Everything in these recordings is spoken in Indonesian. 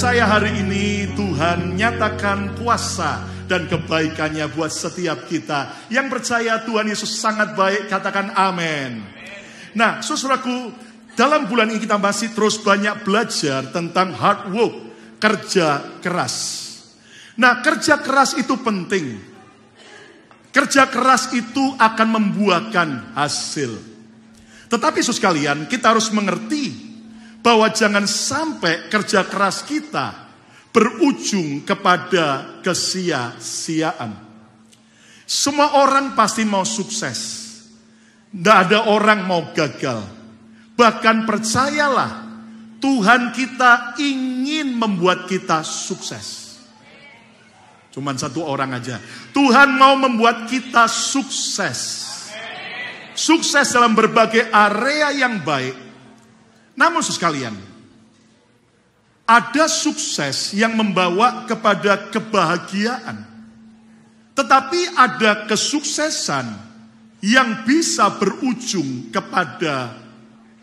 percaya hari ini Tuhan nyatakan kuasa dan kebaikannya buat setiap kita. Yang percaya Tuhan Yesus sangat baik, katakan amin. Nah, saudaraku, dalam bulan ini kita masih terus banyak belajar tentang hard work, kerja keras. Nah, kerja keras itu penting. Kerja keras itu akan membuahkan hasil. Tetapi saudara sekalian, kita harus mengerti bahwa jangan sampai kerja keras kita berujung kepada kesia-siaan. Semua orang pasti mau sukses. Tidak ada orang mau gagal. Bahkan percayalah, Tuhan kita ingin membuat kita sukses. Cuman satu orang aja. Tuhan mau membuat kita sukses. Sukses dalam berbagai area yang baik. Namun sekalian, ada sukses yang membawa kepada kebahagiaan. Tetapi ada kesuksesan yang bisa berujung kepada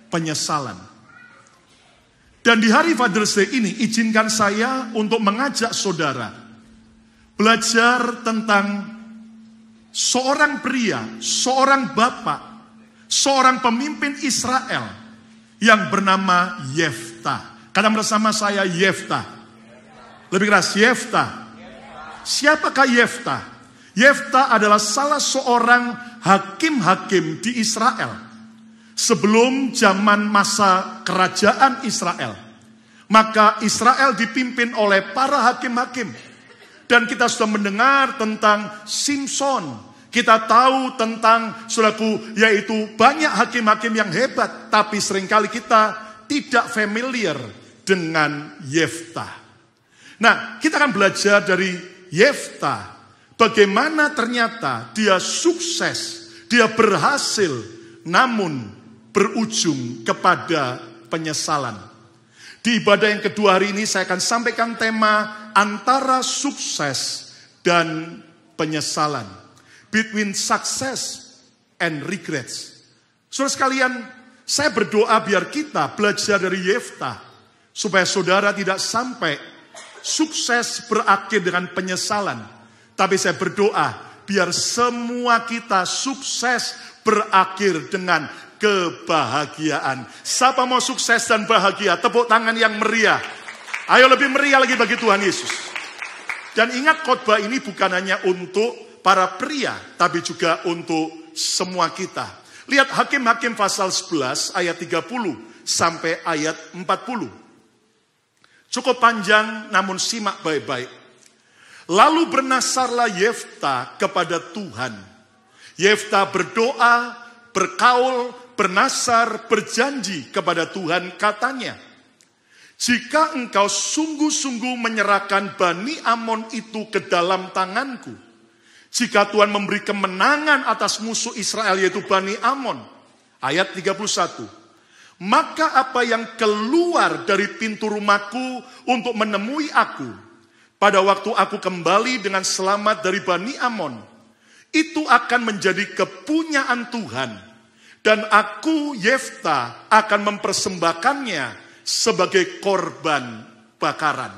penyesalan. Dan di hari Father's Day ini, izinkan saya untuk mengajak saudara belajar tentang seorang pria, seorang bapak, seorang pemimpin Israel yang bernama Yeftah. Katakan bersama saya, Yeftah. Lebih keras, Yeftah. Siapakah Yeftah? Yeftah adalah salah seorang hakim-hakim di Israel sebelum zaman masa kerajaan Israel. Maka Israel dipimpin oleh para hakim-hakim. Dan kita sudah mendengar tentang Simson. Kita tahu tentang, saudaraku, yaitu banyak hakim-hakim yang hebat. Tapi seringkali kita tidak familiar dengan Yeftah. Nah, kita akan belajar dari Yeftah. Bagaimana ternyata dia sukses, dia berhasil, namun berujung kepada penyesalan. Di ibadah yang kedua hari ini saya akan sampaikan tema antara sukses dan penyesalan. Between success and regrets. Saudara sekalian, saya berdoa biar kita belajar dari Yeftah, supaya saudara tidak sampai sukses berakhir dengan penyesalan. Tapi saya berdoa biar semua kita sukses berakhir dengan kebahagiaan. Siapa mau sukses dan bahagia? Tepuk tangan yang meriah. Ayo lebih meriah lagi bagi Tuhan Yesus. Dan ingat, khotbah ini bukan hanya untuk para pria, tapi juga untuk semua kita. Lihat Hakim-Hakim pasal 11 ayat 30 sampai ayat 40. Cukup panjang, namun simak baik-baik. Lalu bernasarlah Yeftah kepada Tuhan. Yeftah berdoa, berkaul, bernasar, berjanji kepada Tuhan, katanya, jika engkau sungguh-sungguh menyerahkan Bani Amon itu ke dalam tanganku, jika Tuhan memberi kemenangan atas musuh Israel yaitu Bani Amon. Ayat 31. Maka apa yang keluar dari pintu rumahku untuk menemui aku, pada waktu aku kembali dengan selamat dari Bani Amon, itu akan menjadi kepunyaan Tuhan. Dan aku, Yeftah, akan mempersembahkannya sebagai korban bakaran.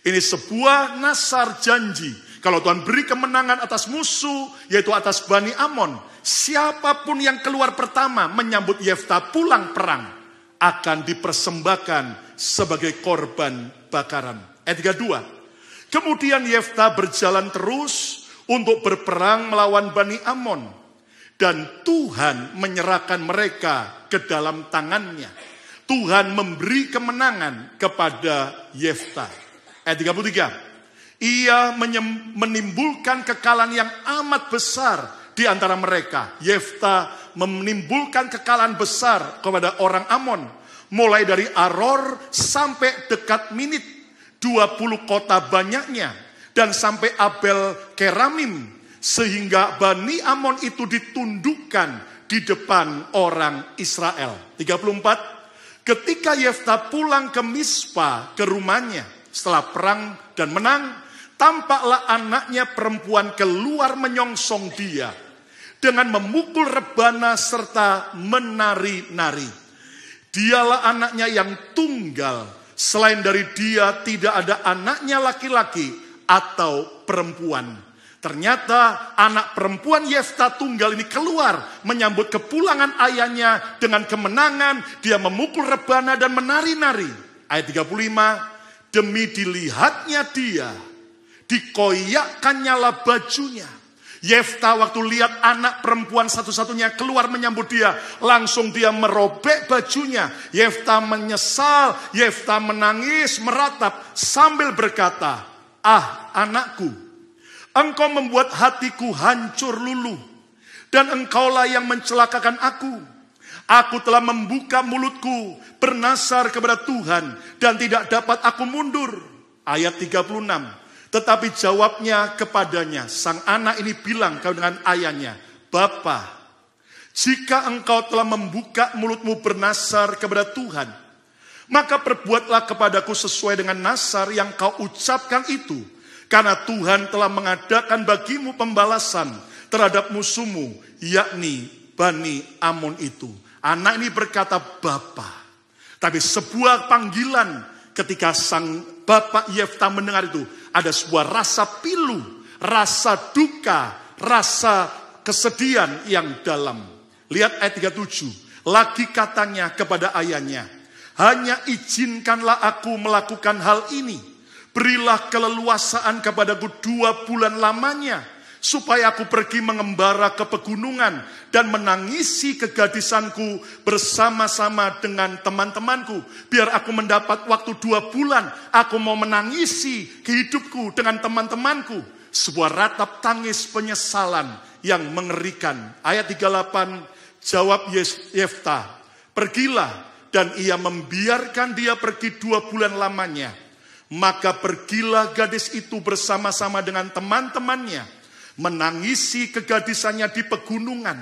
Ini sebuah nasar janji. Kalau Tuhan beri kemenangan atas musuh, yaitu atas Bani Amon, siapapun yang keluar pertama menyambut Yeftah pulang perang, akan dipersembahkan sebagai korban bakaran. Ayat 32. Kemudian Yeftah berjalan terus untuk berperang melawan Bani Amon. Dan Tuhan menyerahkan mereka ke dalam tangannya. Tuhan memberi kemenangan kepada Yeftah. Ayat 33. Ia menimbulkan kekalahan yang amat besar di antara mereka. Yeftah menimbulkan kekalahan besar kepada orang Amon. Mulai dari Aror sampai dekat Minit. 20 kota banyaknya. Dan sampai Abel Keramim. Sehingga Bani Amon itu ditundukkan di depan orang Israel. 34. Ketika Yeftah pulang ke Mispa, ke rumahnya. Setelah perang dan menang, tampaklah anaknya perempuan keluar menyongsong dia dengan memukul rebana serta menari-nari. Dialah anaknya yang tunggal Selain dari dia tidak ada anaknya laki-laki atau perempuan. Ternyata anak perempuan Yefta tunggal ini keluar menyambut kepulangan ayahnya dengan kemenangan. Dia memukul rebana dan menari-nari. Ayat 35, demi dilihatnya dia, dikoyakkannya lah bajunya. Yefta waktu lihat anak perempuan satu-satunya keluar menyambut dia, langsung dia merobek bajunya. Yefta menyesal, Yefta menangis, meratap sambil berkata, "Ah, anakku, engkau membuat hatiku hancur luluh, dan engkaulah yang mencelakakan aku. Aku telah membuka mulutku, bernasar kepada Tuhan, dan tidak dapat aku mundur." Ayat 36. Tetapi jawabnya kepadanya, sang anak ini bilang dengan ayahnya, "Bapa, jika engkau telah membuka mulutmu bernasar kepada Tuhan, maka perbuatlah kepadaku sesuai dengan nasar yang kau ucapkan itu. Karena Tuhan telah mengadakan bagimu pembalasan terhadap musuhmu, yakni Bani Amon itu." Anak ini berkata, "Bapa." Tapi sebuah panggilan ketika sang bapak Yefta mendengar itu, ada sebuah rasa pilu, rasa duka, rasa kesedihan yang dalam. Lihat ayat 37. Lagi katanya kepada ayahnya, "Hanya izinkanlah aku melakukan hal ini. Berilah keleluasaan kepadaku 2 bulan lamanya, supaya aku pergi mengembara ke pegunungan dan menangisi kegadisanku bersama-sama dengan teman-temanku. Biar aku mendapat waktu 2 bulan, aku mau menangisi hidupku dengan teman-temanku." Sebuah ratap tangis penyesalan yang mengerikan. Ayat 38, jawab Yefta, "Pergilah," dan ia membiarkan dia pergi 2 bulan lamanya. Maka pergilah gadis itu bersama-sama dengan teman-temannya, menangisi kegadisannya di pegunungan.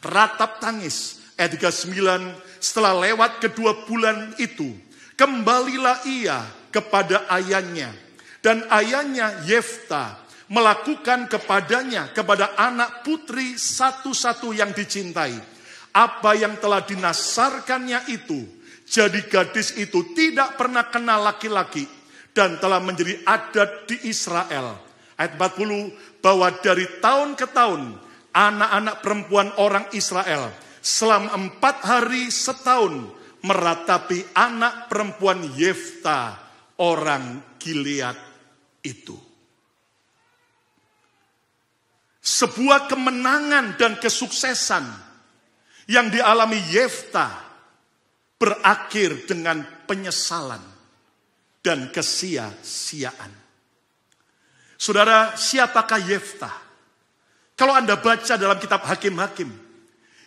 Ratap tangis. Ayat 39, setelah lewat kedua bulan itu, kembalilah ia kepada ayahnya. Dan ayahnya Yefta melakukan kepadanya, kepada anak putri satu-satu yang dicintai, apa yang telah dinasarkannya itu. Jadi gadis itu tidak pernah kenal laki-laki dan telah menjadi adat di Israel. Ayat 40, bahwa dari tahun ke tahun, anak-anak perempuan orang Israel selama 4 hari setahun meratapi anak perempuan Yefta, orang Gilead itu. Sebuah kemenangan dan kesuksesan yang dialami Yefta berakhir dengan penyesalan dan kesia-siaan. Saudara, siapakah Yefta? Kalau Anda baca dalam kitab Hakim-Hakim,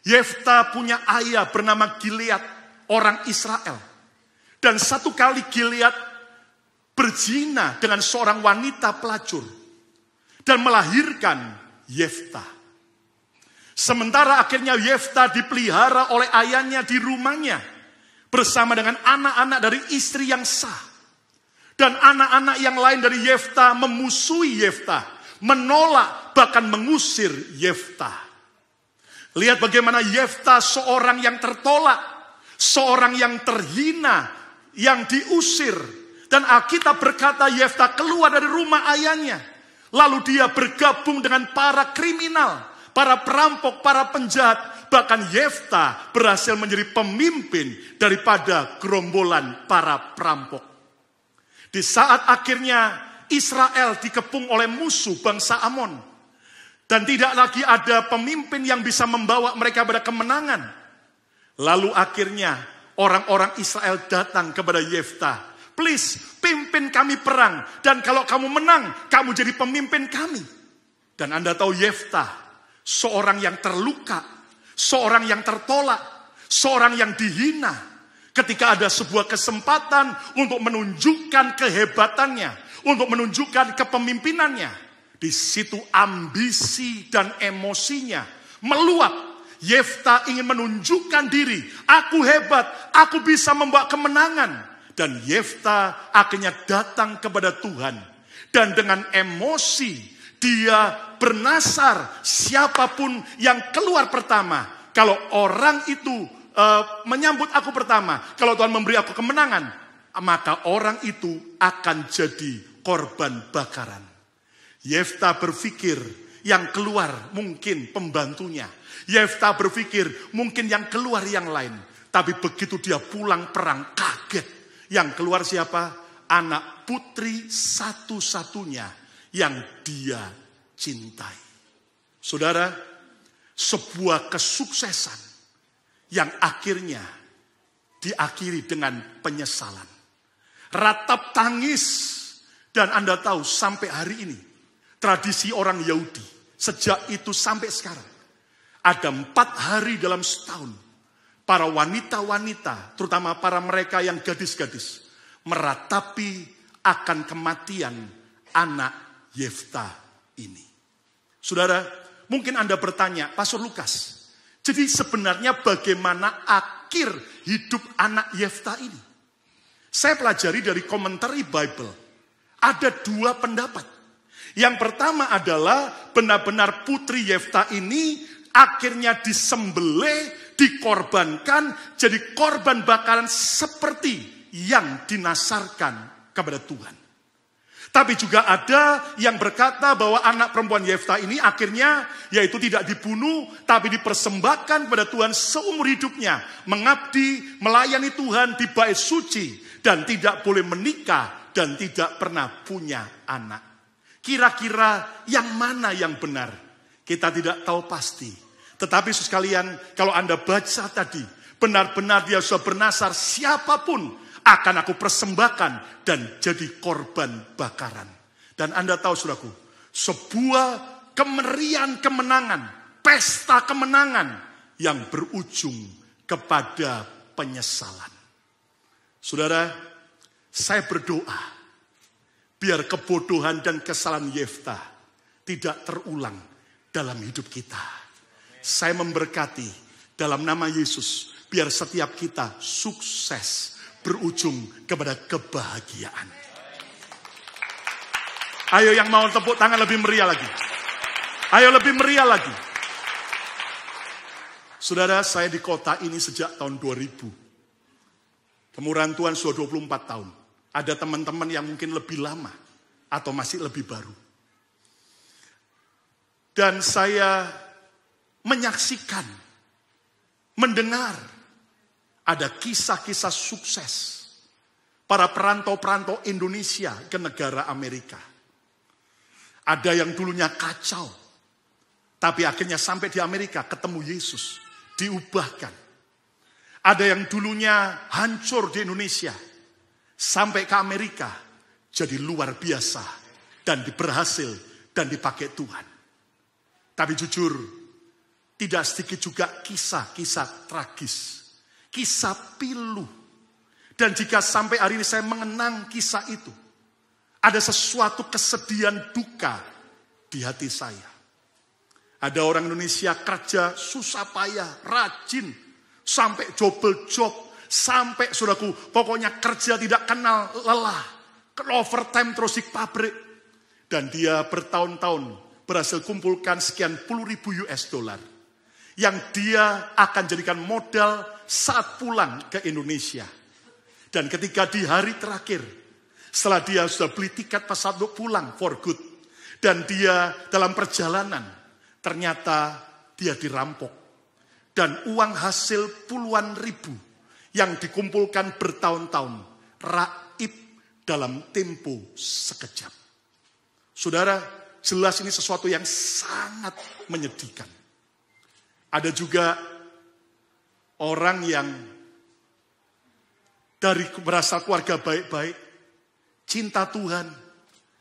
Yefta punya ayah bernama Gilead, orang Israel. Dan satu kali Gilead berzina dengan seorang wanita pelacur dan melahirkan Yefta. Sementara akhirnya Yefta dipelihara oleh ayahnya di rumahnya bersama dengan anak-anak dari istri yang sah. Dan anak-anak yang lain dari Yefta memusuhi Yefta, menolak bahkan mengusir Yefta. Lihat bagaimana Yefta seorang yang tertolak, seorang yang terhina, yang diusir. Dan Alkitab berkata Yefta keluar dari rumah ayahnya. Lalu dia bergabung dengan para kriminal, para perampok, para penjahat. Bahkan Yefta berhasil menjadi pemimpin daripada gerombolan para perampok. Di saat akhirnya Israel dikepung oleh musuh bangsa Amon. Dan tidak lagi ada pemimpin yang bisa membawa mereka pada kemenangan. Lalu akhirnya orang-orang Israel datang kepada Yefta. "Please, pimpin kami perang. Dan kalau kamu menang, kamu jadi pemimpin kami." Dan Anda tahu Yefta, seorang yang terluka, seorang yang tertolak, seorang yang dihina. Ketika ada sebuah kesempatan untuk menunjukkan kehebatannya, untuk menunjukkan kepemimpinannya, di situ ambisi dan emosinya meluap. Yefta ingin menunjukkan diri, "Aku hebat, aku bisa membawa kemenangan." Dan Yefta akhirnya datang kepada Tuhan. Dan dengan emosi, dia bernasar, siapapun yang keluar pertama, kalau orang itu menyambut aku pertama, kalau Tuhan memberi aku kemenangan, maka orang itu akan jadi korban bakaran. Yefta berpikir yang keluar mungkin pembantunya. Yefta berpikir mungkin yang keluar yang lain. Tapi begitu dia pulang perang kaget. Yang keluar siapa? Anak putri satu-satunya yang dia cintai. Saudara, sebuah kesuksesan yang akhirnya diakhiri dengan penyesalan. Ratap tangis. Dan Anda tahu sampai hari ini, tradisi orang Yahudi, sejak itu sampai sekarang, ada 4 hari dalam setahun, para wanita-wanita, terutama para mereka yang gadis-gadis, meratapi akan kematian anak Yefta ini. Saudara, mungkin Anda bertanya, Pastor Lukas, jadi sebenarnya bagaimana akhir hidup anak Yefta ini? Saya pelajari dari komentari Bible. Ada 2 pendapat. Yang pertama adalah benar-benar putri Yefta ini akhirnya disembelih, dikorbankan, jadi korban bakaran seperti yang dinasarkan kepada Tuhan. Tapi juga ada yang berkata bahwa anak perempuan Yefta ini akhirnya yaitu tidak dibunuh, tapi dipersembahkan kepada Tuhan seumur hidupnya. Mengabdi, melayani Tuhan di bait suci, dan tidak boleh menikah, dan tidak pernah punya anak. Kira-kira yang mana yang benar? Kita tidak tahu pasti. Tetapi sekalian, kalau Anda baca tadi, benar-benar dia sudah bernasar, siapapun akan aku persembahkan dan jadi korban bakaran. Dan Anda tahu saudaraku, sebuah kemerian kemenangan, pesta kemenangan yang berujung kepada penyesalan. Saudara, saya berdoa biar kebodohan dan kesalahan Yefta tidak terulang dalam hidup kita. Saya memberkati dalam nama Yesus, biar setiap kita sukses berujung kepada kebahagiaan. Ayo yang mau tepuk tangan lebih meriah lagi. Ayo lebih meriah lagi. Saudara, saya di kota ini sejak tahun 2000. Kemurahan Tuhan sudah 24 tahun. Ada teman-teman yang mungkin lebih lama atau masih lebih baru. Dan saya menyaksikan, mendengar ada kisah-kisah sukses para perantau-perantau Indonesia ke negara Amerika. Ada yang dulunya kacau, tapi akhirnya sampai di Amerika ketemu Yesus, diubahkan. Ada yang dulunya hancur di Indonesia, sampai ke Amerika, jadi luar biasa, dan berhasil, dan dipakai Tuhan. Tapi jujur, tidak sedikit juga kisah-kisah tragis, kisah pilu. Dan jika sampai hari ini saya mengenang kisah itu, ada sesuatu kesedihan duka di hati saya. Ada orang Indonesia kerja susah payah, rajin, sampai double job, sampai saudaraku, pokoknya kerja tidak kenal lelah, overtime terus di pabrik. Dan dia bertahun-tahun berhasil kumpulkan sekian puluh ribu US dollar. Yang dia akan jadikan modal saat pulang ke Indonesia. Dan ketika di hari terakhir, setelah dia sudah beli tiket pesawat untuk pulang for good. Dan dia dalam perjalanan, ternyata dia dirampok. Dan uang hasil puluhan ribu yang dikumpulkan bertahun-tahun, raib dalam tempo sekejap. Saudara, jelas ini sesuatu yang sangat menyedihkan. Ada juga orang yang dari berasal keluarga baik-baik, cinta Tuhan,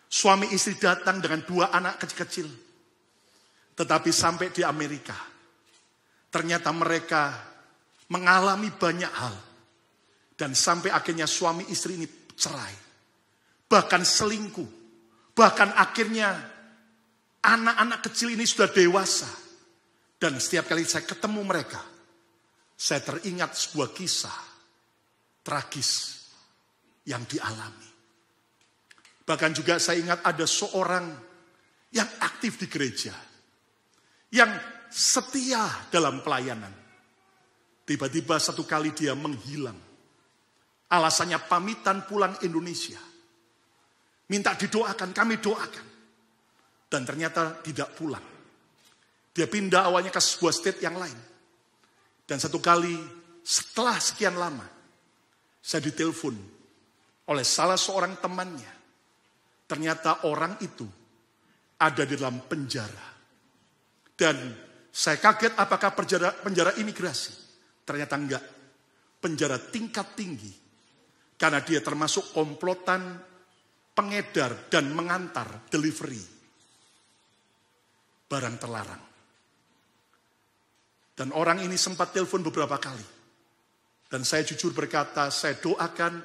suami istri datang dengan 2 anak kecil-kecil. Tetapi sampai di Amerika, ternyata mereka mengalami banyak hal. Dan sampai akhirnya suami istri ini cerai. Bahkan selingkuh. Bahkan akhirnya anak-anak kecil ini sudah dewasa. Dan setiap kali saya ketemu mereka, saya teringat sebuah kisah tragis yang dialami. Bahkan juga saya ingat ada seorang yang aktif di gereja. Yang setia dalam pelayanan. Tiba-tiba satu kali dia menghilang. Alasannya pamitan pulang Indonesia. Minta didoakan, kami doakan. Dan ternyata tidak pulang. Dia pindah awalnya ke sebuah state yang lain. Dan satu kali setelah sekian lama, saya ditelepon oleh salah seorang temannya. Ternyata orang itu ada di dalam penjara. Dan saya kaget apakah penjara imigrasi. Ternyata enggak. Penjara tingkat tinggi. Karena dia termasuk komplotan pengedar dan mengantar delivery barang terlarang. Dan orang ini sempat telepon beberapa kali. Dan saya jujur berkata, saya doakan,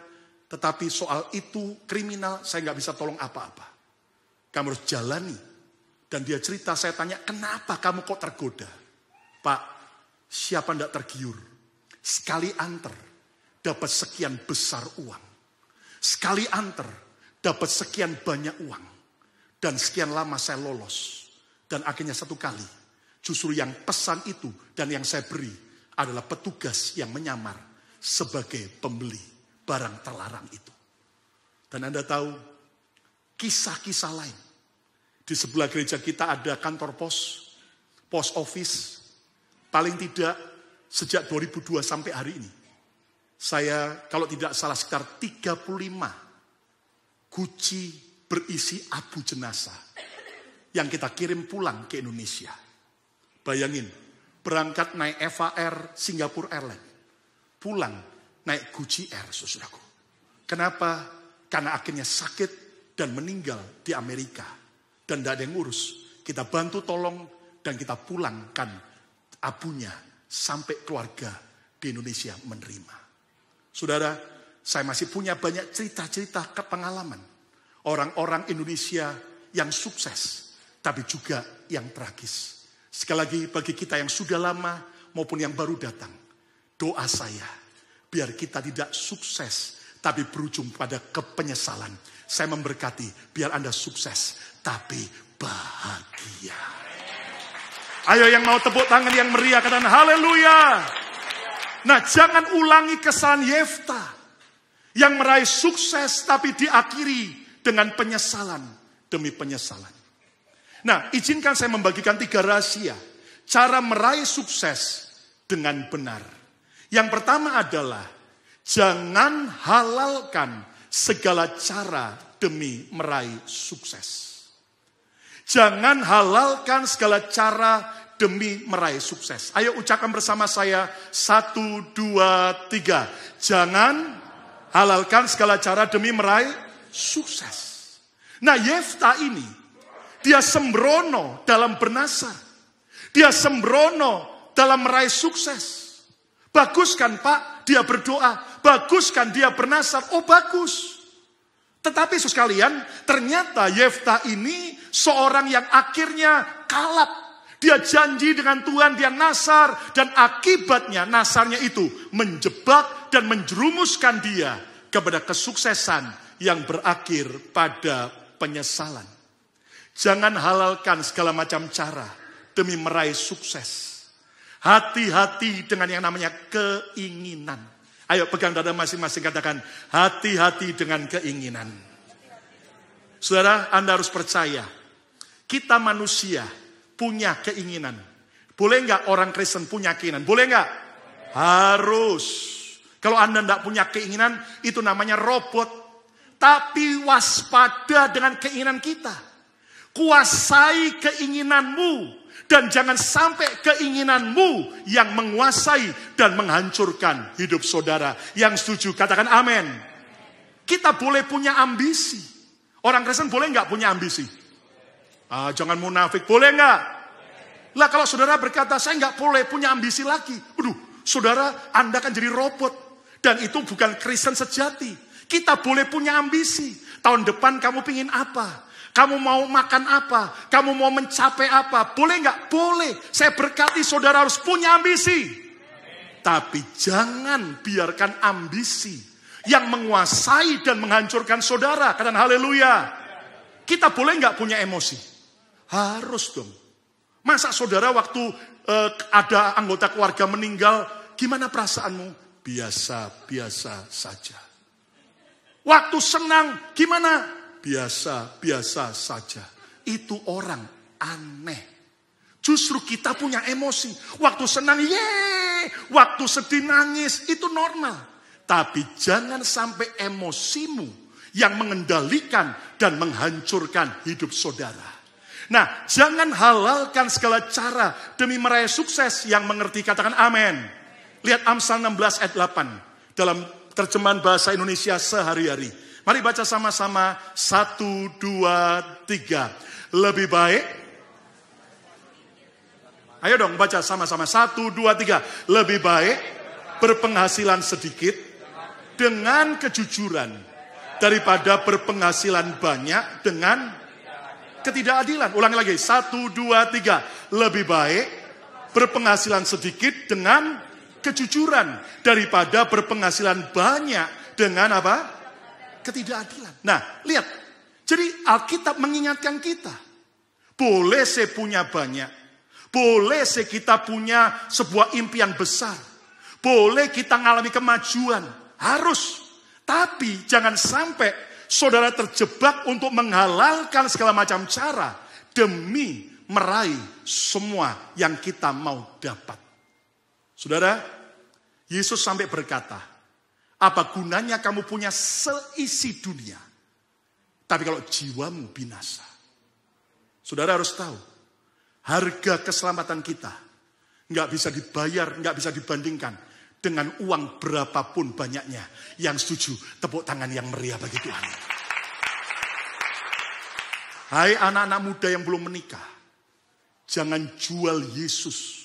tetapi soal itu kriminal, saya nggak bisa tolong apa-apa. Kamu harus jalani. Dan dia cerita, saya tanya, kenapa kamu kok tergoda? Pak, siapa ndak tergiur? Sekali antar, dapat sekian besar uang. Sekali antar, dapat sekian banyak uang. Dan sekian lama saya lolos. Dan akhirnya satu kali, justru yang pesan itu dan yang saya beri adalah petugas yang menyamar sebagai pembeli barang terlarang itu. Dan Anda tahu, kisah-kisah lain. Di sebelah gereja kita ada kantor pos office. Paling tidak sejak 2002 sampai hari ini. Saya kalau tidak salah sekitar 35 guci berisi abu jenazah yang kita kirim pulang ke Indonesia. Bayangin, berangkat naik Eva Air Singapore Airlines. Pulang naik Gucci Air, saudaraku. Kenapa? Karena akhirnya sakit dan meninggal di Amerika. Dan tidak ada yang ngurus. Kita bantu tolong dan kita pulangkan abunya sampai keluarga di Indonesia menerima. Saudara, saya masih punya banyak cerita-cerita pengalaman. Orang-orang Indonesia yang sukses, tapi juga yang tragis. Sekali lagi bagi kita yang sudah lama maupun yang baru datang, doa saya, biar kita tidak sukses, tapi berujung pada kepenyesalan. Saya memberkati, biar Anda sukses, tapi bahagia. Ayo yang mau tepuk tangan yang meriah, katakan haleluya. Nah, jangan ulangi kesalahan Yefta yang meraih sukses, tapi diakhiri dengan penyesalan demi penyesalan. Nah, izinkan saya membagikan 3 rahasia cara meraih sukses dengan benar. Yang pertama adalah jangan halalkan segala cara demi meraih sukses. Jangan halalkan segala cara demi meraih sukses. Ayo ucapkan bersama saya 1, 2, 3. Jangan halalkan segala cara demi meraih sukses. Nah, Yefta ini dia sembrono dalam bernasar. Dia sembrono dalam meraih sukses. Bagus kan Pak, dia berdoa. Bagus kan dia bernasar. Oh bagus. Tetapi saudara sekalian, ternyata Yefta ini seorang yang akhirnya kalap. Dia janji dengan Tuhan, dia nasar. Dan akibatnya nasarnya itu menjebak dan menjerumuskan dia kepada kesuksesan yang berakhir pada penyesalan. Jangan halalkan segala macam cara demi meraih sukses. Hati-hati dengan yang namanya keinginan. Ayo pegang dada masing-masing, katakan hati-hati dengan keinginan. Saudara, Anda harus percaya. Kita manusia punya keinginan. Boleh nggak orang Kristen punya keinginan? Boleh nggak? Harus. Kalau Anda tidak punya keinginan, itu namanya robot. Tapi waspada dengan keinginan kita. Kuasai keinginanmu. Dan jangan sampai keinginanmu yang menguasai dan menghancurkan hidup saudara. Yang setuju, katakan amin. Kita boleh punya ambisi. Orang Kristen boleh nggak punya ambisi? Jangan munafik, boleh nggak? Lah kalau saudara berkata, saya nggak boleh punya ambisi lagi. Saudara, Anda kan jadi robot. Dan itu bukan Kristen sejati. Kita boleh punya ambisi. Tahun depan kamu pingin apa? Kamu mau makan apa? Kamu mau mencapai apa? Boleh nggak? Boleh. Saya berkati saudara harus punya ambisi. Tapi jangan biarkan ambisi yang menguasai dan menghancurkan saudara. Katakan haleluya. Kita boleh nggak punya emosi? Harus dong. Masa saudara waktu ada anggota keluarga meninggal, gimana perasaanmu? Biasa-biasa saja. Waktu senang gimana? Biasa-biasa saja. Itu orang aneh. Justru kita punya emosi. Waktu senang, yeay. Waktu sedih, nangis. Itu normal. Tapi jangan sampai emosimu yang mengendalikan dan menghancurkan hidup saudara. Nah, jangan halalkan segala cara demi meraih sukses. Yang mengerti katakan amin. Lihat Amsal 16 ayat 8. Dalam terjemahan bahasa Indonesia sehari-hari. Mari baca sama-sama. 1, 2, 3. Lebih baik. Ayo dong baca sama-sama. 1, 2, 3. Lebih baik berpenghasilan sedikit dengan kejujuran daripada berpenghasilan banyak dengan ketidakadilan. Ulangi lagi. 1, 2, 3. Lebih baik berpenghasilan sedikit dengan kejujuran daripada berpenghasilan banyak dengan apa? Ketidakadilan. Nah, lihat. Jadi Alkitab mengingatkan kita. Boleh saya punya banyak. Boleh kita punya sebuah impian besar. Boleh kita mengalami kemajuan. Harus. Tapi jangan sampai saudara terjebak untuk menghalalkan segala macam cara. Demi meraih semua yang kita mau dapat. Saudara, Yesus sampai berkata, apa gunanya kamu punya seisi dunia, tapi kalau jiwamu binasa. Saudara harus tahu, harga keselamatan kita nggak bisa dibayar, nggak bisa dibandingkan dengan uang berapapun banyaknya. Yang setuju, tepuk tangan yang meriah bagi Tuhan. Hai anak-anak muda yang belum menikah, jangan jual Yesus.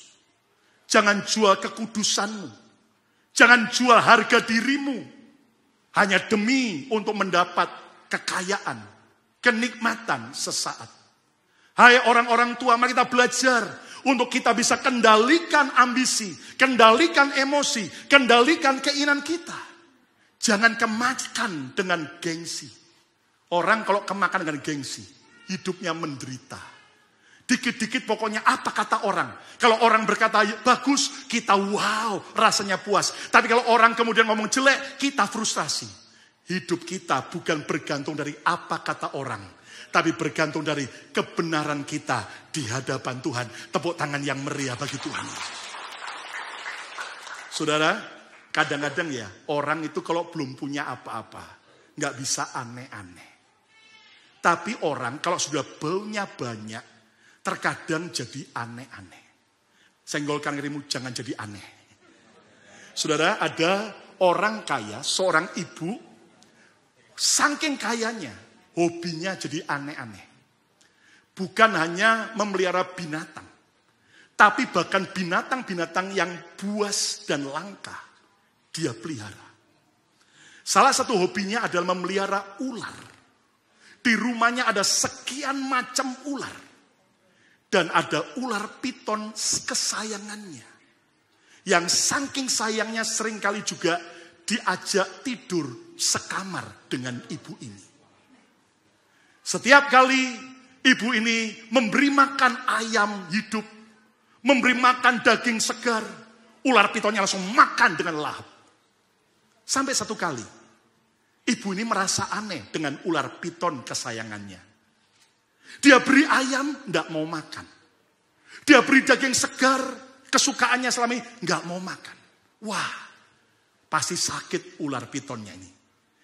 Jangan jual kekudusanmu. Jangan jual harga dirimu. Hanya demi untuk mendapat kekayaan, kenikmatan sesaat. Hai orang-orang tua, mari kita belajar untuk kita bisa kendalikan ambisi, kendalikan emosi, kendalikan keinginan kita. Jangan kemakan dengan gengsi. Orang kalau kemakan dengan gengsi, hidupnya menderita. Dikit-dikit pokoknya apa kata orang. Kalau orang berkata bagus, kita wow, rasanya puas. Tapi kalau orang kemudian ngomong jelek, kita frustrasi. Hidup kita bukan bergantung dari apa kata orang. Tapi bergantung dari kebenaran kita di hadapan Tuhan. Tepuk tangan yang meriah bagi Tuhan. Saudara, kadang-kadang ya, orang itu kalau belum punya apa-apa, nggak bisa aneh-aneh. Tapi orang kalau sudah baunya banyak, terkadang jadi aneh-aneh. Senggolkan dirimu, jangan jadi aneh. Saudara, ada orang kaya, seorang ibu, saking kayanya, hobinya jadi aneh-aneh. Bukan hanya memelihara binatang, tapi bahkan binatang-binatang yang buas dan langka, dia pelihara. Salah satu hobinya adalah memelihara ular. Di rumahnya ada sekian macam ular. Dan ada ular piton kesayangannya. Yang saking sayangnya seringkali juga diajak tidur sekamar dengan ibu ini. Setiap kali ibu ini memberi makan ayam hidup, memberi makan daging segar, ular pitonnya langsung makan dengan lahap. Sampai satu kali, ibu ini merasa aneh dengan ular piton kesayangannya. Dia beri ayam, enggak mau makan. Dia beri daging segar, kesukaannya selama ini, enggak mau makan. Wah, pasti sakit ular pitonnya ini.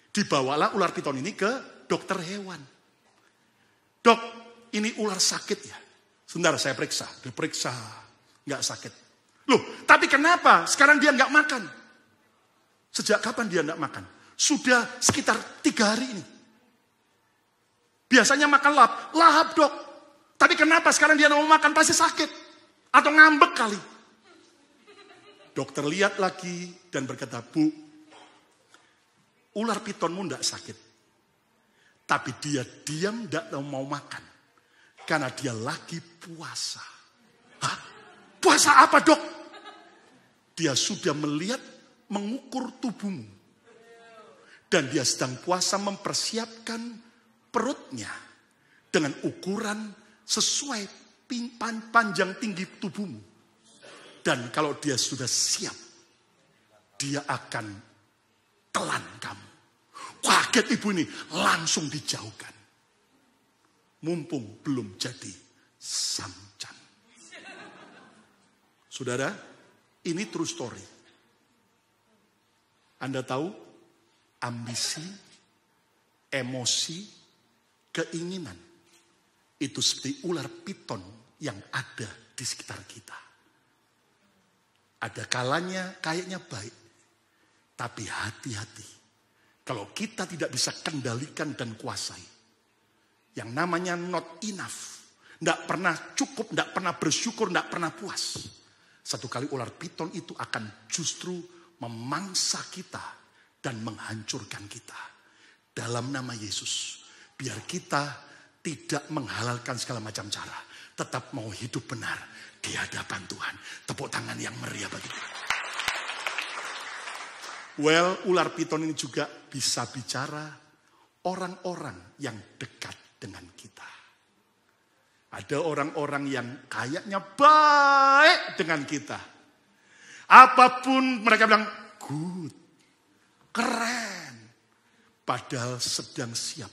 Dibawalah ular piton ini ke dokter hewan. Dok, ini ular sakit ya. Sebentar saya periksa. Dia periksa, enggak sakit. Loh, tapi kenapa sekarang dia enggak makan? Sejak kapan dia enggak makan? Sudah sekitar 3 hari ini. Biasanya makan lahap dok. Tapi kenapa sekarang dia mau makan? Pasti sakit. Atau ngambek kali. Dokter lihat lagi dan berkata, Bu, ular pitonmu tidak sakit. Tapi dia diam tidak mau makan. Karena dia lagi puasa. Hah? Puasa apa dok? Dia sudah melihat, mengukur tubuhmu. Dan dia sedang puasa mempersiapkan perutnya dengan ukuran sesuai panjang tinggi tubuhmu. Dan kalau dia sudah siap, dia akan telan kamu. Kaget ibu ini, langsung dijauhkan. Mumpung belum jadi samcan. Saudara, ini true story. Anda tahu, ambisi, emosi, keinginan, itu seperti ular piton yang ada di sekitar kita. Ada kalanya kayaknya baik, tapi hati-hati. Kalau kita tidak bisa kendalikan dan kuasai, yang namanya not enough, tidak pernah cukup, tidak pernah bersyukur, tidak pernah puas. Satu kali ular piton itu akan justru memangsa kita dan menghancurkan kita. Dalam nama Yesus, biar kita tidak menghalalkan segala macam cara, tetap mau hidup benar di hadapan Tuhan. Tepuk tangan yang meriah bagi Tuhan. Well, ular piton ini juga bisa bicara orang-orang yang dekat dengan kita. Ada orang-orang yang kayaknya baik dengan kita. Apapun mereka bilang, good, keren. Padahal sedang siap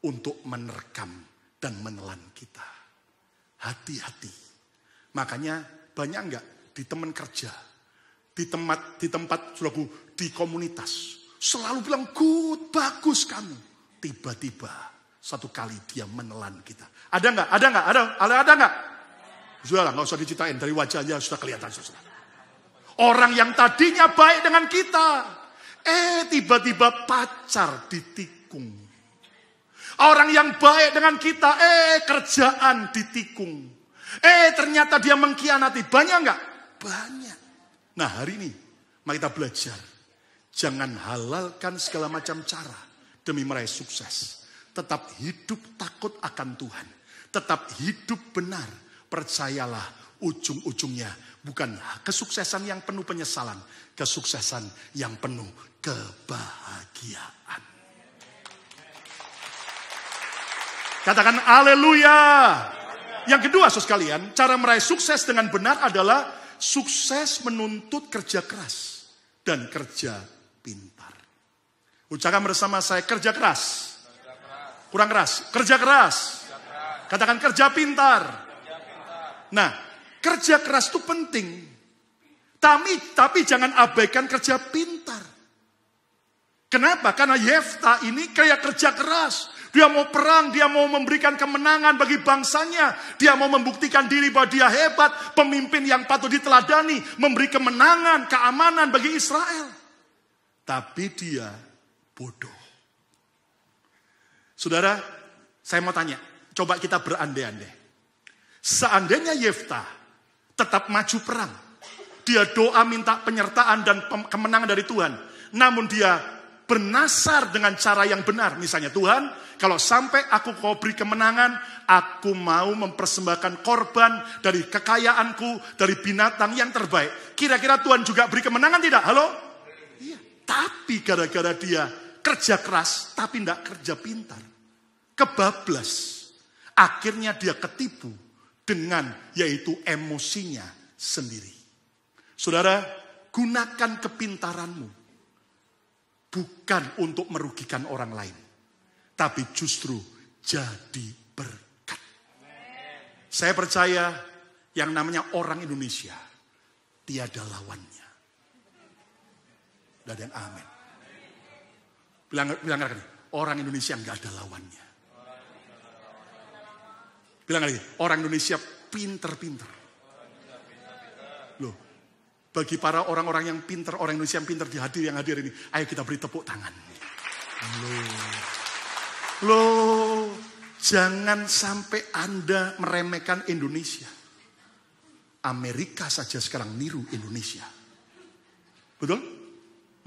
untuk menerkam dan menelan kita. Hati-hati. Makanya banyak enggak di teman kerja, di tempat saudaraku, di komunitas, selalu bilang good, bagus kamu. Tiba-tiba satu kali dia menelan kita. Ada enggak? Ada enggak? Sudahlah, enggak usah diceritain, dari wajahnya sudah kelihatan. Saudara. Orang yang tadinya baik dengan kita, tiba-tiba pacar ditikung. Orang yang baik dengan kita, kerjaan ditikung. Ternyata dia mengkhianati. Banyak enggak? Banyak. Nah, hari ini mari kita belajar. Jangan halalkan segala macam cara demi meraih sukses. Tetap hidup takut akan Tuhan. Tetap hidup benar. Percayalah, ujung-ujungnya bukan kesuksesan yang penuh penyesalan. Kesuksesan yang penuh kebahagiaan. Katakan haleluya. Yang kedua, saudara sekalian, cara meraih sukses dengan benar adalah sukses menuntut kerja keras dan kerja pintar. Ucapkan bersama saya, kerja keras. Kurang keras, kerja keras. Katakan kerja pintar. Nah, kerja keras itu penting. Tapi jangan abaikan kerja pintar. Kenapa? Karena Yefta ini kayak kerja keras. Dia mau perang, dia mau memberikan kemenangan bagi bangsanya. Dia mau membuktikan diri bahwa dia hebat, pemimpin yang patut diteladani, memberi kemenangan, keamanan bagi Israel. Tapi dia bodoh. Saudara, saya mau tanya, coba kita berandai-andai. Seandainya Yefta tetap maju perang, dia doa minta penyertaan dan kemenangan dari Tuhan, namun dia bernasar dengan cara yang benar. Misalnya, Tuhan, kalau sampai aku kau beri kemenangan, aku mau mempersembahkan korban dari kekayaanku, dari binatang yang terbaik. Kira-kira Tuhan juga beri kemenangan tidak? Halo? Iya. Tapi gara-gara dia kerja keras, tapi tidak kerja pintar, kebablas. Akhirnya dia ketipu dengan yaitu emosinya sendiri. Saudara, gunakan kepintaranmu. Bukan untuk merugikan orang lain. Tapi justru jadi berkat. Saya percaya yang namanya orang Indonesia tiada lawannya. Dan amin. Bilang lagi, orang Indonesia nggak ada lawannya. Bilang lagi, orang Indonesia pinter-pinter. Loh, bagi para orang-orang yang pinter, orang Indonesia yang pinter yang hadir ini, ayo kita beri tepuk tangan. Loh, jangan sampai Anda meremehkan Indonesia. Amerika saja sekarang niru Indonesia. Betul?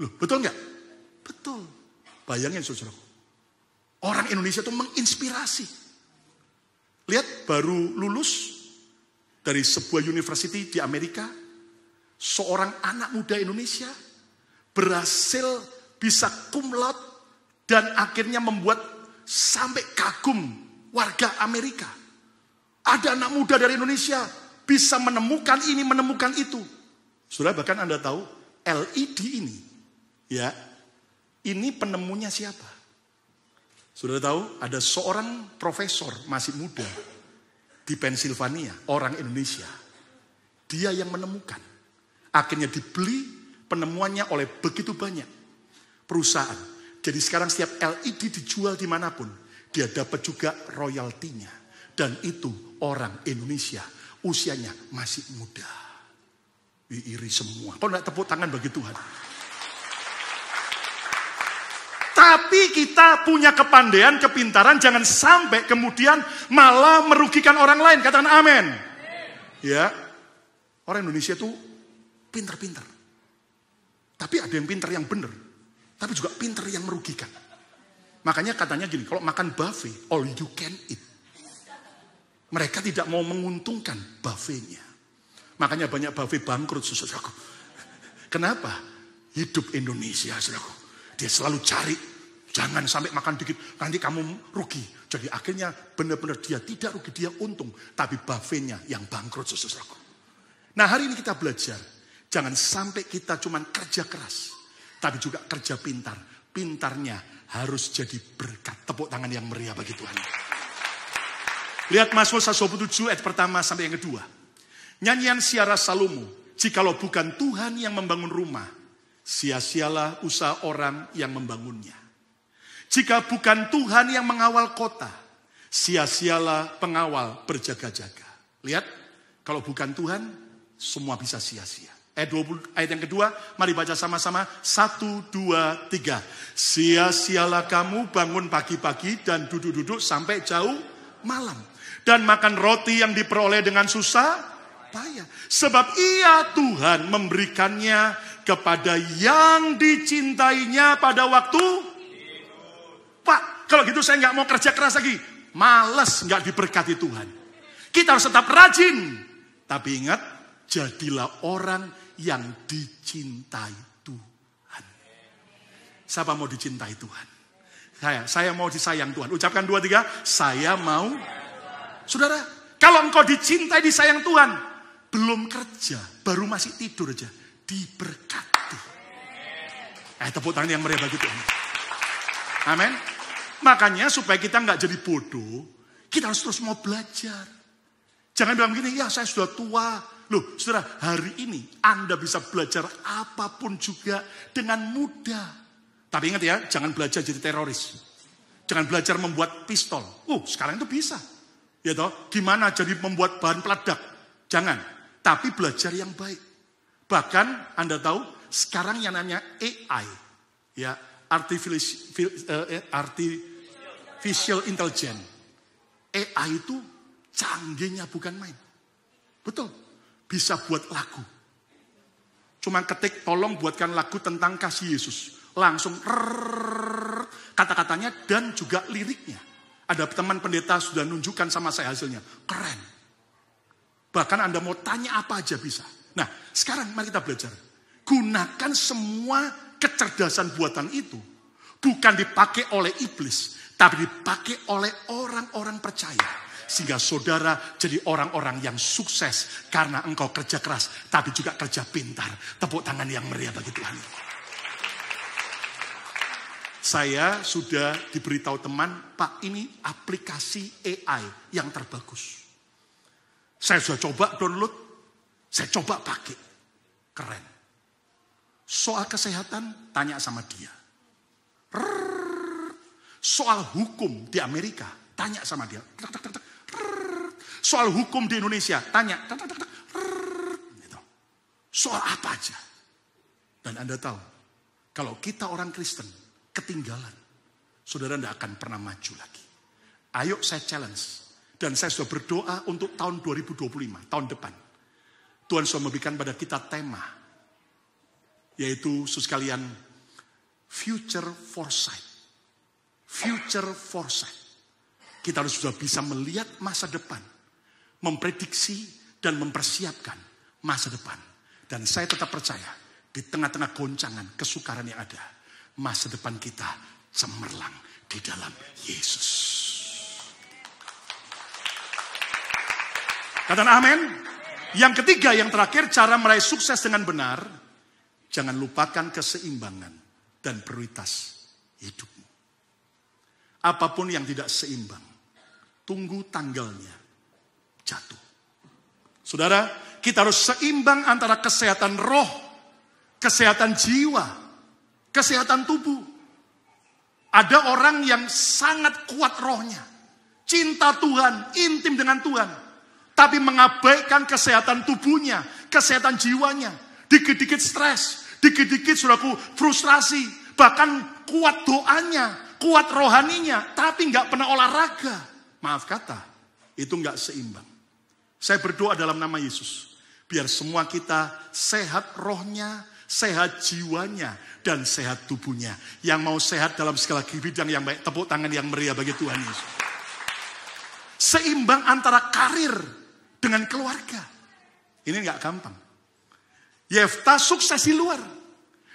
Loh, betul nggak? Betul. Bayangin saudaraku. Orang Indonesia itu menginspirasi. Lihat, baru lulus dari sebuah university di Amerika, seorang anak muda Indonesia berhasil bisa cum laude dan akhirnya membuat sampai kagum warga Amerika. Ada anak muda dari Indonesia bisa menemukan ini, menemukan itu. Saudara, bahkan Anda tahu LED ini, ya, Ini penemunya siapa? Sudah tahu, ada seorang profesor masih muda di Pennsylvania, orang Indonesia. Dia yang menemukan. Akhirnya dibeli penemuannya oleh begitu banyak perusahaan. Jadi sekarang setiap LED dijual dimanapun, dia dapat juga royaltinya. Dan itu orang Indonesia, usianya masih muda. Iri semua. Kok enggak tepuk tangan bagi Tuhan? Tapi kita punya kepandaian, kepintaran, jangan sampai kemudian malah merugikan orang lain. Katakan amin. Ya, orang Indonesia itu pintar-pintar. Tapi ada yang pintar yang benar. Tapi juga pintar yang merugikan. Makanya katanya gini, kalau makan buffet, all you can eat. Mereka tidak mau menguntungkan buffetnya. Makanya banyak buffet bangkrut, saudaraku. Kenapa? Hidup Indonesia, saudaraku. Dia selalu cari, jangan sampai makan dikit, nanti kamu rugi. Jadi akhirnya benar-benar dia tidak rugi, dia untung. Tapi buffetnya yang bangkrut, saudaraku. Nah, hari ini kita belajar, jangan sampai kita cuma kerja keras, tapi juga kerja pintar. Pintarnya harus jadi berkat. Tepuk tangan yang meriah bagi Tuhan. Lihat Mazmur 127 ayat pertama sampai yang kedua. Nyanyian Siara Salomo, jikalau bukan Tuhan yang membangun rumah, sia-sialah usaha orang yang membangunnya. Jika bukan Tuhan yang mengawal kota, sia-sialah pengawal berjaga-jaga. Lihat, kalau bukan Tuhan, semua bisa sia-sia. Ayat yang kedua, mari baca sama-sama. 1, 2, 3. Sia-sialah kamu bangun pagi-pagi dan duduk-duduk sampai jauh malam. Dan makan roti yang diperoleh dengan susah payah. Sebab ia Tuhan memberikannya kepada yang dicintainya pada waktu. Pak, kalau gitu saya nggak mau kerja keras lagi. Males nggak diberkati Tuhan. Kita harus tetap rajin. Tapi ingat, jadilah orang yang dicintai Tuhan. Siapa mau dicintai Tuhan? Saya mau disayang Tuhan. Ucapkan 2, 3. Saya mau. Saudara, kalau engkau dicintai, disayang Tuhan, belum kerja, baru masih tidur aja, diberkati. Tepuk tangan yang meriah bagi Tuhan. Amin. Makanya supaya kita nggak jadi bodoh, kita harus terus mau belajar. Jangan bilang begini, ya saya sudah tua. Loh, saudara, hari ini Anda bisa belajar apapun juga dengan mudah. Tapi ingat ya, jangan belajar jadi teroris. Jangan belajar membuat pistol. Sekarang itu bisa. Ya toh, gimana jadi membuat bahan peledak? Jangan. Tapi belajar yang baik. Bahkan Anda tahu, sekarang yang namanya AI, ya, artificial intelligence. AI itu canggihnya bukan main. Betul. Bisa buat lagu. Cuma ketik, tolong buatkan lagu tentang kasih Yesus. Langsung kata-katanya dan juga liriknya. Ada teman pendeta sudah nunjukkan sama saya hasilnya. Keren. Bahkan Anda mau tanya apa aja bisa. Nah, sekarang mari kita belajar. Gunakan semua kecerdasan buatan itu. Bukan dipakai oleh iblis. Tapi dipakai oleh orang-orang percaya. Sehingga saudara jadi orang-orang yang sukses. Karena engkau kerja keras. Tapi juga kerja pintar. Tepuk tangan yang meriah bagi Tuhan. Saya sudah diberitahu teman, Pak, ini aplikasi AI yang terbagus. Saya sudah coba download, saya coba pakai. Keren. Soal kesehatan, tanya sama dia. Soal hukum di Amerika, tanya sama dia. Soal hukum di Indonesia, tanya. Soal apa aja. Dan Anda tahu, kalau kita orang Kristen, ketinggalan. Saudara tidak akan pernah maju lagi. Ayo saya challenge. Dan saya sudah berdoa untuk tahun 2025, tahun depan. Tuhan sudah memberikan pada kita tema. Yaitu sekalian future foresight. Future foresight. Kita harus sudah bisa melihat masa depan. Memprediksi dan mempersiapkan masa depan. Dan saya tetap percaya di tengah-tengah goncangan, kesukaran yang ada. Masa depan kita cemerlang di dalam Yesus. Katakan amin. Yang ketiga, yang terakhir, cara meraih sukses dengan benar. Jangan lupakan keseimbangan. dan prioritas hidupmu. Apapun yang tidak seimbang, tunggu tanggalnya jatuh. Saudara, kita harus seimbang antara kesehatan roh, kesehatan jiwa, kesehatan tubuh. Ada orang yang sangat kuat rohnya, cinta Tuhan, intim dengan Tuhan, tapi mengabaikan kesehatan tubuhnya, kesehatan jiwanya. Dikit-dikit stres, dikit-dikit saudaraku frustrasi, bahkan kuat doanya, kuat rohaninya, tapi nggak pernah olahraga. Maaf kata, itu nggak seimbang. Saya berdoa dalam nama Yesus, biar semua kita sehat rohnya, sehat jiwanya, dan sehat tubuhnya. Yang mau sehat dalam segala bidang yang baik, tepuk tangan yang meriah bagi Tuhan Yesus. Seimbang antara karir dengan keluarga. Ini nggak gampang. Yefta sukses di luar.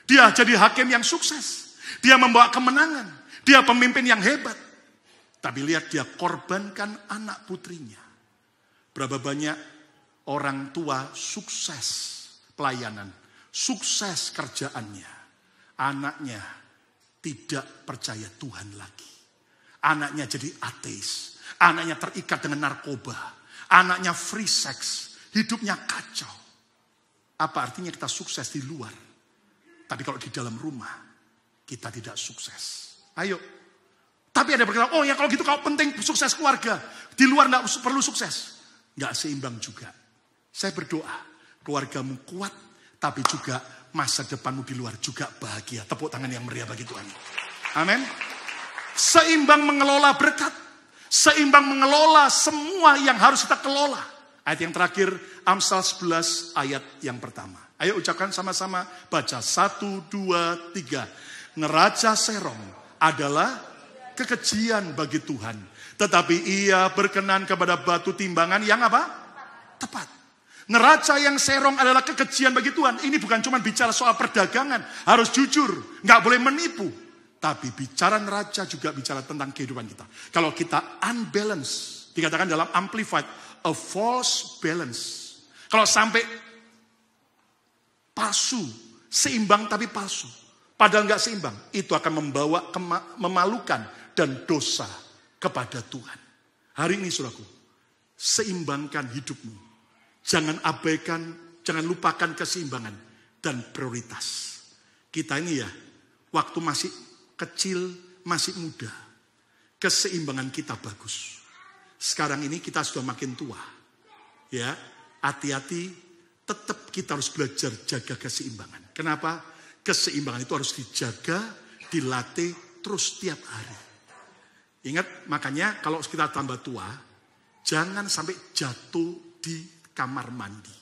Dia jadi hakim yang sukses. Dia membawa kemenangan. Dia pemimpin yang hebat. Tapi lihat dia korbankan anak putrinya. Berapa banyak orang tua sukses pelayanan. Sukses kerjaannya. Anaknya tidak percaya Tuhan lagi. Anaknya jadi ateis. Anaknya terikat dengan narkoba. Anaknya free sex. Hidupnya kacau. Apa artinya kita sukses di luar? Tapi kalau di dalam rumah, kita tidak sukses. Ayo. Tapi ada berkata, oh ya kalau gitu kalau penting sukses keluarga. Di luar tidak perlu sukses. Nggak seimbang juga. Saya berdoa, keluargamu kuat, tapi juga masa depanmu di luar juga bahagia. Tepuk tangan yang meriah bagi Tuhan. Amin. Seimbang mengelola berkat. Seimbang mengelola semua yang harus kita kelola. Ayat yang terakhir, Amsal 11 ayat yang pertama. Ayo ucapkan sama-sama, baca 1, 2, 3. Neraca serong adalah kekejian bagi Tuhan. Tetapi ia berkenan kepada batu timbangan yang apa? Tepat. Neraca yang serong adalah kekejian bagi Tuhan. Ini bukan cuma bicara soal perdagangan. Harus jujur, nggak boleh menipu. Tapi bicara neraca juga bicara tentang kehidupan kita. Kalau kita unbalanced, dikatakan dalam Amplified, a false balance. Kalau sampai palsu, seimbang tapi palsu, padahal nggak seimbang, itu akan membawa memalukan dan dosa kepada Tuhan. Hari ini saudaraku, seimbangkan hidupmu. Jangan abaikan, jangan lupakan keseimbangan dan prioritas. Kita ini ya, waktu masih kecil, masih muda, keseimbangan kita bagus. Sekarang ini kita sudah makin tua. Ya, hati-hati, tetap kita harus belajar jaga keseimbangan. Kenapa? Keseimbangan itu harus dijaga, dilatih terus tiap hari. Ingat, makanya kalau kita tambah tua, jangan sampai jatuh di kamar mandi.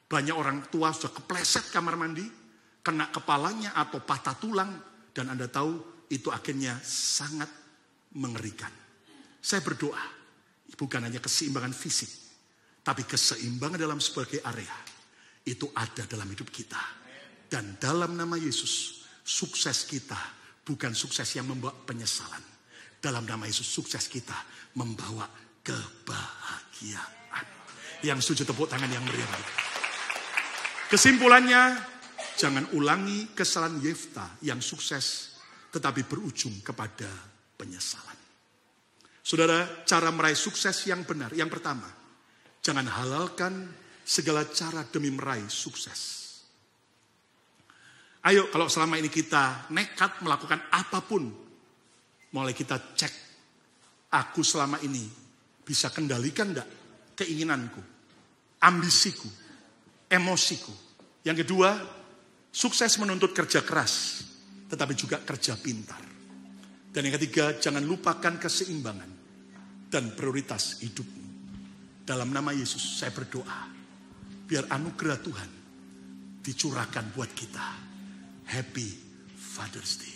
Banyak orang tua sudah kepleset kamar mandi, kena kepalanya atau patah tulang, dan Anda tahu itu akhirnya sangat mengerikan. Saya berdoa, bukan hanya keseimbangan fisik, tapi keseimbangan dalam sebagai area, itu ada dalam hidup kita. Dan dalam nama Yesus, sukses kita bukan sukses yang membawa penyesalan. Dalam nama Yesus, sukses kita membawa kebahagiaan. Yang setuju tepuk tangan yang meriah. Kesimpulannya, jangan ulangi kesalahan Yefta yang sukses, tetapi berujung kepada penyesalan. Saudara, cara meraih sukses yang benar. Yang pertama, jangan halalkan segala cara demi meraih sukses. Ayo, kalau selama ini kita nekat melakukan apapun, mulai kita cek, aku selama ini bisa kendalikan enggak keinginanku, ambisiku, emosiku. Yang kedua, sukses menuntut kerja keras, tetapi juga kerja pintar. Dan yang ketiga, jangan lupakan keseimbangan dan prioritas hidupmu. Dalam nama Yesus, saya berdoa, biar anugerah Tuhan dicurahkan buat kita. Happy Father's Day.